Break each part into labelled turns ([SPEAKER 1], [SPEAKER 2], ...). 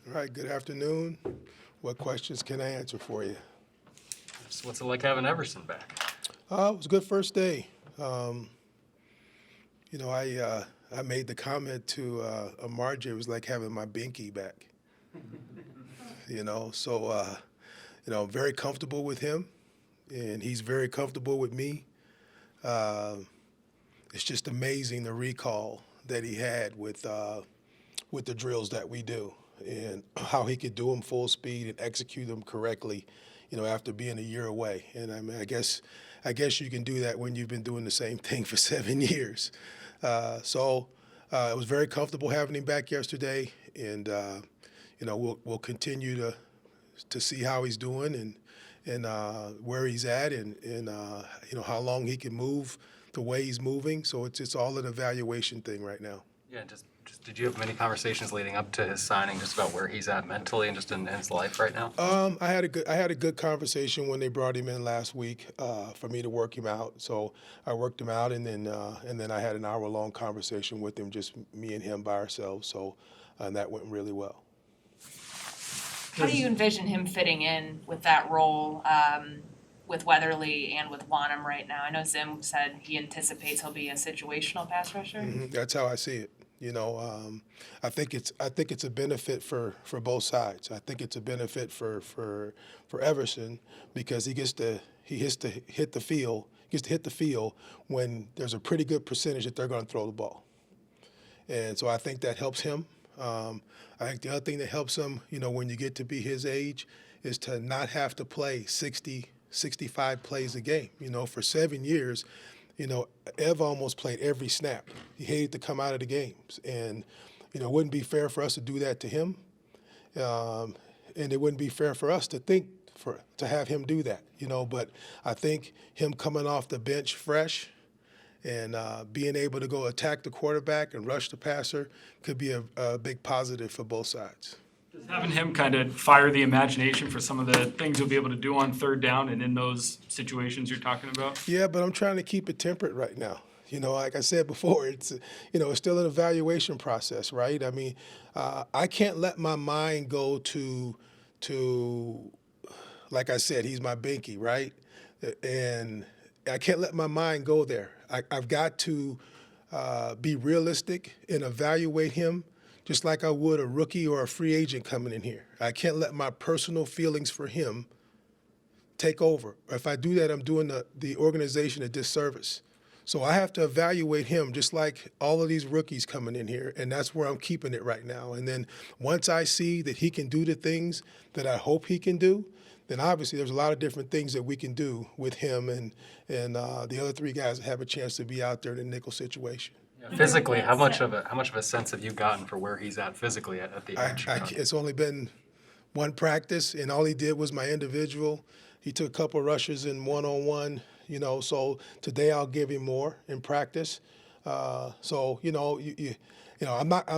[SPEAKER 1] All right, good afternoon. What questions can I answer for you?
[SPEAKER 2] So what's it like having Everson back?
[SPEAKER 1] It was a good first day. Um, I made the comment to Margie, it was like having my binky back. Very comfortable with him, and he's very comfortable with me. Uh, it's just amazing the recall that he had with the drills that we do, and how he could do them full speed and execute them correctly, after being a year away. And I mean, I guess you can do that when you've been doing the same thing for 7 years. It was very comfortable having him back yesterday, and we'll continue to see how he's doing and where he's at, and how long he can move the way he's moving. So it's all an evaluation thing right now.
[SPEAKER 2] Yeah, just did you have many conversations leading up to his signing, just about where he's at mentally and just in his life right now?
[SPEAKER 1] I had a good conversation when they brought him in last week for me to work him out. So I worked him out, and then I had an hour-long conversation with him, just me and him by ourselves. So and that went really well.
[SPEAKER 3] How do you envision him fitting in with that role with Weatherly and with Wanham right now? I know Zim said he anticipates he'll be a situational pass rusher.
[SPEAKER 1] That's how I see it. I think it's a benefit for both sides. I think it's a benefit for Everson, because he gets to hit the field when there's a pretty good percentage that they're going to throw the ball, and so I think that helps him. I think the other thing that helps him, when you get to be his age, is to not have to play 60, 65 plays a game. For 7 years, Ev almost played every snap. He hated to come out of the games, and it wouldn't be fair for us to do that to him, and it wouldn't be fair for us to have him do that. But I think him coming off the bench fresh and being able to go attack the quarterback and rush the passer could be a big positive for both sides.
[SPEAKER 4] Just having him kind of fire the imagination for some of the things he'll be able to do on third down and in those situations you're talking about?
[SPEAKER 1] Yeah, but I'm trying to keep it temperate right now. Like I said before, it's still an evaluation process, right? I mean, I can't let my mind go to like I said, he's my binky, right? And I can't let my mind go there. I've got to be realistic and evaluate him just like I would a rookie or a free agent coming in here. I can't let my personal feelings for him take over. If I do that, I'm doing the organization a disservice. So I have to evaluate him just like all of these rookies coming in here, and that's where I'm keeping it right now. And then once I see that he can do the things that I hope he can do, then obviously there's a lot of different things that we can do with him and the other three guys that have a chance to be out there in a nickel situation.
[SPEAKER 2] Yeah, physically, how much of a sense have you gotten for where he's at physically at the age?
[SPEAKER 1] It's only been one practice, and all he did was my individual. He took a couple of rushes in one-on-one, so today I'll give him more in practice. I'm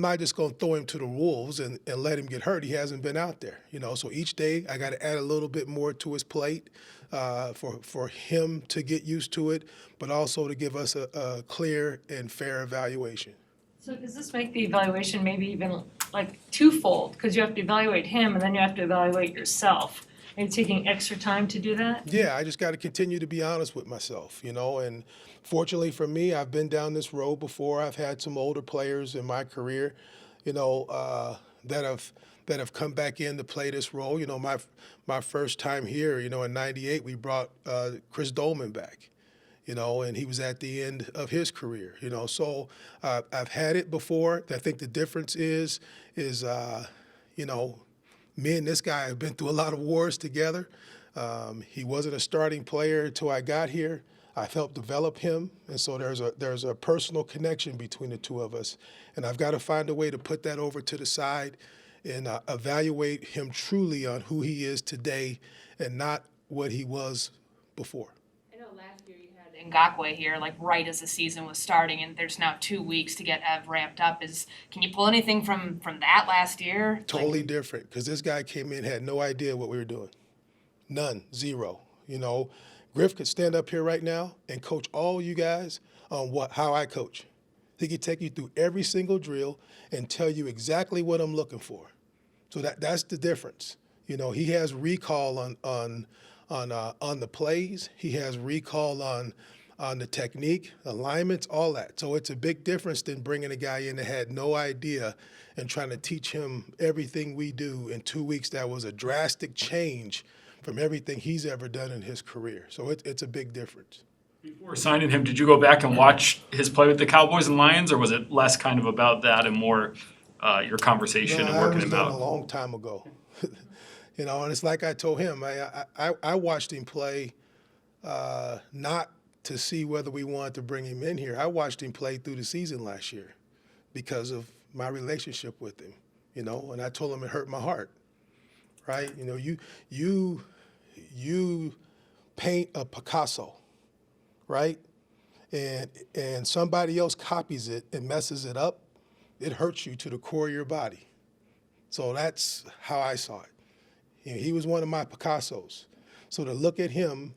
[SPEAKER 1] not just going to throw him to the wolves and let him get hurt. He hasn't been out there, So each day I got to add a little bit more to his plate for him to get used to it, but also to give us a clear and fair evaluation.
[SPEAKER 5] So does this make the evaluation maybe even like twofold? Because you have to evaluate him and then you have to evaluate yourself. Are you taking extra time to do that?
[SPEAKER 1] Yeah, I just got to continue to be honest with myself, and fortunately for me, I've been down this road before. I've had some older players in my career, that have come back in to play this role. My first time here, in '98, we brought Chris Dolman back, and he was at the end of his career, So I've had it before. I think the difference is me and this guy have been through a lot of wars together. He wasn't a starting player until I got here. I've helped develop him, and so there's a personal connection between the two of us. And I've got to find a way to put that over to the side and evaluate him truly on who he is today and not what he was before.
[SPEAKER 3] I know last year you had Ngakwe here, like right as the season was starting, and there's now 2 weeks to get Ev ramped up. Can you pull anything from that last year?
[SPEAKER 1] Totally different, because this guy came in, had no idea what we were doing. None, zero. Griff could stand up here right now and coach all you guys on how I coach. He could take you through every single drill and tell you exactly what I'm looking for. So that's the difference. You know, he has recall on the plays. He has recall on the technique, alignments, all that. So it's a big difference than bringing a guy in that had no idea and trying to teach him everything we do in 2 weeks. That was a drastic change from everything he's ever done in his career. So it's a big difference.
[SPEAKER 4] Before signing him, did you go back and watch his play with the Cowboys and Lions, or was it less kind of about that and more your conversation and
[SPEAKER 1] That
[SPEAKER 4] working
[SPEAKER 1] was
[SPEAKER 4] him
[SPEAKER 1] done a
[SPEAKER 4] out?
[SPEAKER 1] long time ago. You know, and it's like I told him, I watched him play not to see whether we wanted to bring him in here. I watched him play through the season last year because of my relationship with him, you know, and I told him it hurt my heart, right? You know, you paint a Picasso, right? And somebody else copies it and messes it up, it hurts you to the core of your body. So that's how I saw it. You know, he was one of my Picassos. So to look at him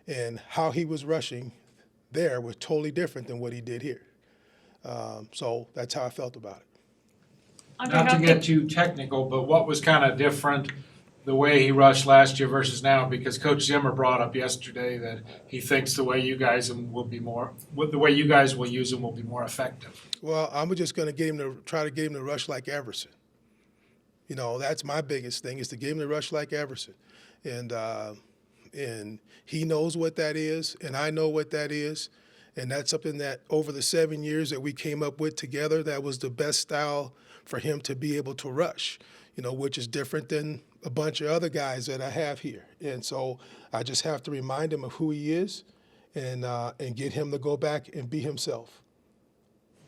[SPEAKER 1] and how he was rushing there was totally different than what he did here. So that's how I felt about it.
[SPEAKER 5] Andre,
[SPEAKER 6] Not
[SPEAKER 5] how
[SPEAKER 6] to get too technical, but what was kind of different the way he rushed last year versus now? Because Coach Zimmer brought up yesterday that he thinks the way you guys will be more, the way you guys will use him will be more effective.
[SPEAKER 1] Well, I'm just going to try to get him to rush like Everson. You know, that's my biggest thing is to get him to rush like Everson. And he knows what that is, and I know what that is. And that's something that over the 7 years that we came up with together, that was the best style for him to be able to rush, you know, which is different than a bunch of other guys that I have here. And so I just have to remind him of who he is and get him to go back and be himself.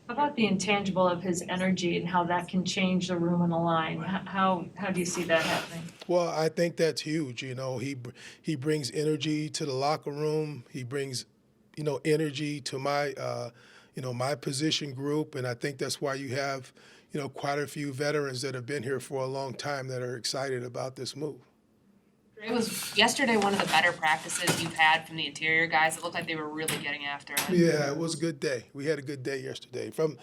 [SPEAKER 5] How about the intangible of his energy and how that can change the room and the line? How do you see that happening?
[SPEAKER 1] Well, I think that's huge. You know, he brings energy to the locker room. He brings, you know, energy to my, my position group, and I think that's why you have, you know, quite a few veterans that have been here for a long time that are excited about this move.
[SPEAKER 3] It was yesterday one of the better practices you've had from the interior guys. It looked like they were really getting after it.
[SPEAKER 1] Yeah, it was a good day. We had a good day yesterday from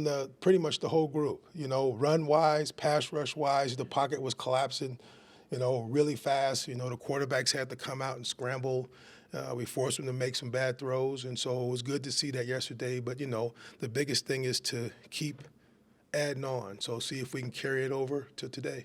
[SPEAKER 1] the pretty much the whole group. You know, run wise, pass rush wise, the pocket was collapsing, you know, really fast. You know, the quarterbacks had to come out and scramble. We forced them to make some bad throws, and so it was good to see that yesterday. But you know, the biggest thing is to keep adding on. So see if we can carry it over to today.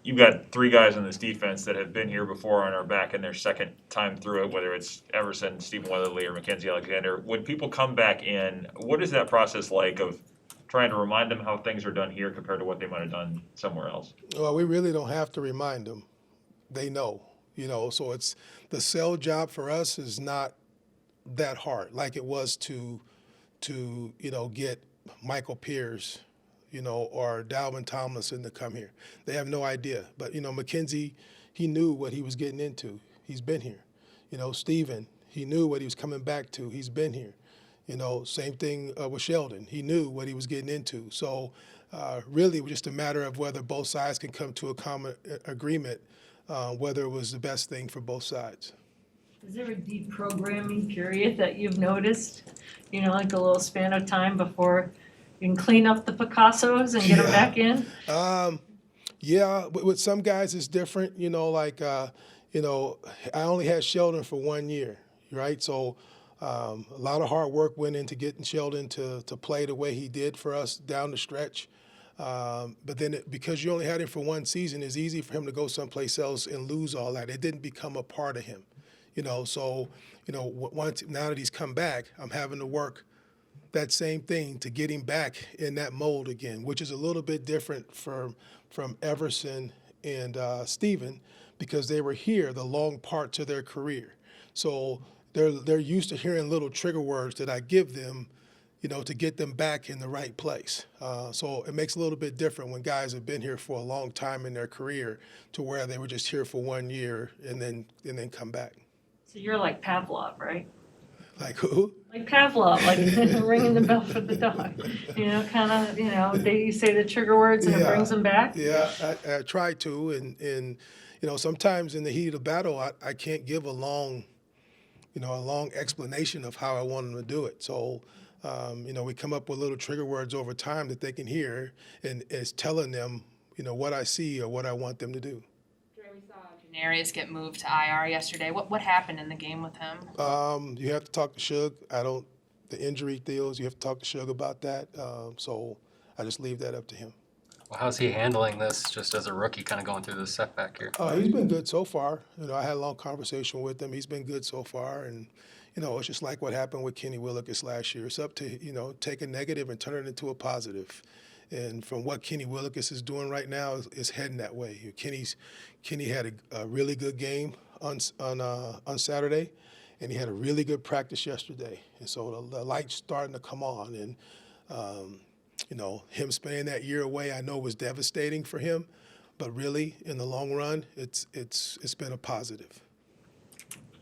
[SPEAKER 7] You've got three guys on this defense that have been here before and are back in their second time through it, whether it's Everson, Stephen Weatherly, or Mackenzie Alexander. When people come back in, what is that process like of trying to remind them how things are done here compared to what they might have done somewhere else?
[SPEAKER 1] Well, we really don't have to remind them. They know, you know, so it's the sell job for us is not that hard like it was to you know, get Michael Pierce, you know, or Dalvin Tomlinson to come here. They have no idea. But, you know, Mackenzie, he knew what he was getting into. He's been here. You know, Stephen, he knew what he was coming back to. He's been here. You know, same thing with Sheldon. He knew what he was getting into. So really it was just a matter of whether both sides can come to a common agreement, whether it was the best thing for both sides.
[SPEAKER 5] Is there a deprogramming period that you've noticed? You know, like a little span of time before you can clean up the Picassos and get them back in?
[SPEAKER 1] Yeah, but with some guys it's different. You know, like, you know, I only had Sheldon for 1 year, right? So a lot of hard work went into getting Sheldon to play the way he did for us down the stretch. But then because you only had him for one season, it's easy for him to go someplace else and lose all that. It didn't become a part of him, you know. So, you know, now that he's come back, I'm having to work that same thing to get him back in that mold again, which is a little bit different from Everson and Stephen because they were here the long parts of their career. So they're used to hearing little trigger words that I give them, you know, to get them back in the right place. So it makes a little bit different when guys have been here for a long time in their career to where they were just here for 1 year and then come back.
[SPEAKER 5] So you're like Pavlov, right?
[SPEAKER 1] Like who?
[SPEAKER 5] Like Pavlov, like ringing the bell for the dog. You know, kind of, you know, they say the trigger words and it
[SPEAKER 1] Yeah.
[SPEAKER 5] brings them back.
[SPEAKER 1] Yeah, I try to, and you know, sometimes in the heat of the battle, I can't give a long explanation of how I want them to do it. So, you know, we come up with little trigger words over time that they can hear, and it's telling them what I see or what I want them to do.
[SPEAKER 3] We saw Janarius get moved to IR yesterday. What happened in the game with him?
[SPEAKER 1] You have to talk to Suge. The injury deals, you have to talk to Suge about that. So I just leave that up to him.
[SPEAKER 2] Well, how's he handling this just as a rookie, kind of going through this setback here?
[SPEAKER 1] He's been good so far. I had a long conversation with him. He's been good so far. And, it's just like what happened with Kenny Willekes last year. It's up to, take a negative and turn it into a positive. And from what Kenny Willekes is doing right now, is heading that way. Kenny had a really good game on Saturday, and he had a really good practice yesterday. And so the light's starting to come on. And, him spending that year away, I know was devastating for him. But really, in the long run, it's been a positive.